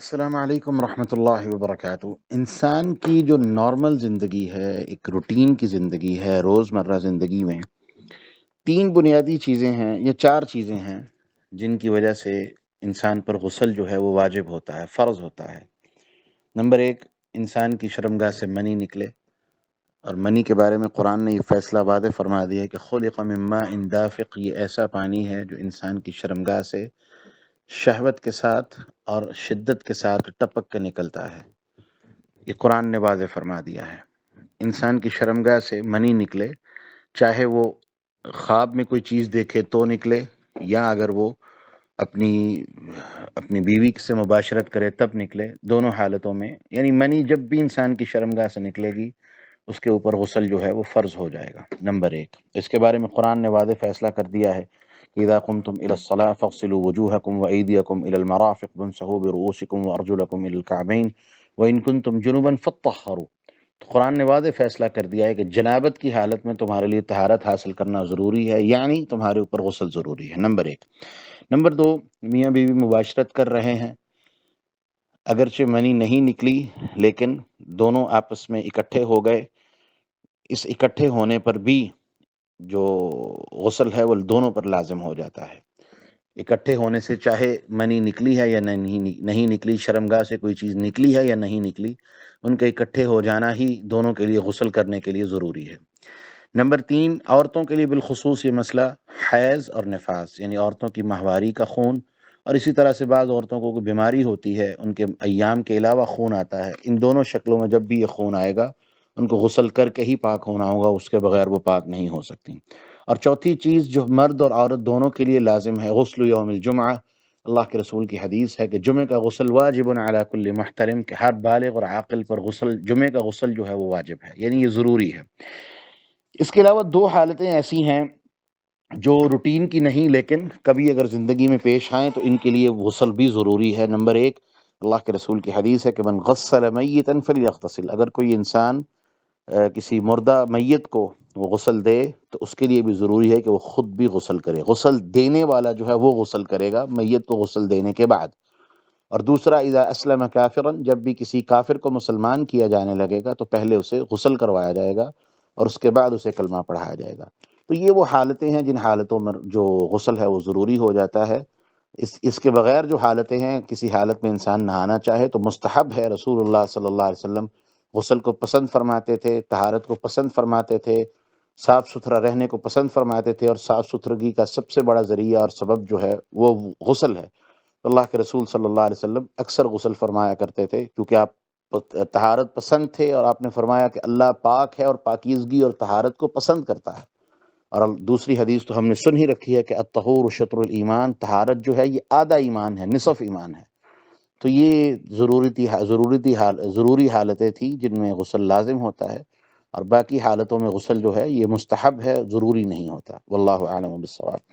السلام علیکم ورحمۃ اللہ وبرکاتہ۔ انسان کی جو نارمل زندگی ہے، ایک روٹین کی زندگی ہے، روزمرہ زندگی میں تین بنیادی چیزیں ہیں یا چار چیزیں ہیں جن کی وجہ سے انسان پر غسل جو ہے وہ واجب ہوتا ہے، فرض ہوتا ہے۔ نمبر ایک، انسان کی شرمگاہ سے منی نکلے، اور منی کے بارے میں قرآن نے یہ فیصلہ واضح فرما دیا ہے کہ خلق من ماء دافق، یہ ایسا پانی ہے جو انسان کی شرمگاہ سے شہوت کے ساتھ اور شدت کے ساتھ ٹپک کے نکلتا ہے۔ یہ قرآن نے واضح فرما دیا ہے۔ انسان کی شرمگاہ سے منی نکلے، چاہے وہ خواب میں کوئی چیز دیکھے تو نکلے، یا اگر وہ اپنی بیوی سے مباشرت کرے تب نکلے، دونوں حالتوں میں یعنی منی جب بھی انسان کی شرمگاہ سے نکلے گی اس کے اوپر غسل جو ہے وہ فرض ہو جائے گا۔ نمبر ایک، اس کے بارے میں قرآن نے واضح فیصلہ کر دیا ہے کہ اذا قمتم الى الصلاة فاغسلوا وجوهكم وايديكم الى المرافق وامسحوا برؤوسكم وارجلكم الى الكعبين وان كنتم جنبا فطهروا۔ تو قرآن نے واضح فیصلہ کر دیا ہے کہ جنابت کی حالت میں تمہارے لیے طہارت حاصل کرنا ضروری ہے، یعنی تمہارے اوپر غسل ضروری ہے۔ نمبر ایک۔ نمبر دو، میاں بیوی مباشرت کر رہے ہیں، اگرچہ منی نہیں نکلی لیکن دونوں آپس میں اکٹھے ہو گئے، اس اکٹھے ہونے پر بھی جو غسل ہے وہ دونوں پر لازم ہو جاتا ہے۔ اکٹھے ہونے سے چاہے منی نکلی ہے یا نہیں نکلی، شرمگاہ سے کوئی چیز نکلی ہے یا نہیں نکلی، ان کے اکٹھے ہو جانا ہی دونوں کے لیے غسل کرنے کے لیے ضروری ہے۔ نمبر تین، عورتوں کے لیے بالخصوص یہ مسئلہ حیض اور نفاس، یعنی عورتوں کی ماہواری کا خون، اور اسی طرح سے بعض عورتوں کو کوئی بیماری ہوتی ہے، ان کے ایام کے علاوہ خون آتا ہے، ان دونوں شکلوں میں جب بھی یہ خون آئے گا ان کو غسل کر کے ہی پاک ہونا ہوگا، اس کے بغیر وہ پاک نہیں ہو سکتی۔ اور چوتھی چیز جو مرد اور عورت دونوں کے لیے لازم ہے، غسل یوم الجمعہ، اللہ کے رسول کی حدیث ہے کہ جمعہ کا غسل واجب علی کل محترم، کہ ہر بالغ اور عاقل پر جمعہ کا غسل جو ہے وہ واجب ہے، یعنی یہ ضروری ہے۔ اس کے علاوہ دو حالتیں ایسی ہیں جو روٹین کی نہیں لیکن کبھی اگر زندگی میں پیش آئیں تو ان کے لیے غسل بھی ضروری ہے۔ نمبر ایک، اللہ کے رسول کی حدیث ہے کہ من غسل میتا فلیغتسل، اگر کوئی انسان کسی مردہ میت کو وہ غسل دے تو اس کے لیے بھی ضروری ہے کہ وہ خود بھی غسل کرے، غسل دینے والا جو ہے وہ غسل کرے گا میت کو غسل دینے کے بعد۔ اور دوسرا، اذا اسلم کافرا، جب بھی کسی کافر کو مسلمان کیا جانے لگے گا تو پہلے اسے غسل کروایا جائے گا اور اس کے بعد اسے کلمہ پڑھایا جائے گا۔ تو یہ وہ حالتیں ہیں جن حالتوں میں جو غسل ہے وہ ضروری ہو جاتا ہے۔ اس کے بغیر جو حالتیں ہیں، کسی حالت میں انسان نہانا چاہے تو مستحب ہے۔ رسول اللہ صلی اللہ علیہ وسلم غسل کو پسند فرماتے تھے، طہارت کو پسند فرماتے تھے، صاف ستھرا رہنے کو پسند فرماتے تھے، اور صاف ستھرگی کا سب سے بڑا ذریعہ اور سبب جو ہے وہ غسل ہے۔ اللہ کے رسول صلی اللہ علیہ وسلم اکثر غسل فرمایا کرتے تھے کیونکہ آپ طہارت پسند تھے، اور آپ نے فرمایا کہ اللہ پاک ہے اور پاکیزگی اور طہارت کو پسند کرتا ہے۔ اور دوسری حدیث تو ہم نے سن ہی رکھی ہے کہ الطہور شطر الایمان، طہارت جو ہے یہ آدھا ایمان ہے، نصف ایمان ہے۔ تو یہ ضروری حالتیں تھیں جن میں غسل لازم ہوتا ہے، اور باقی حالتوں میں غسل جو ہے یہ مستحب ہے، ضروری نہیں ہوتا۔ واللہ اعلم بالصواب۔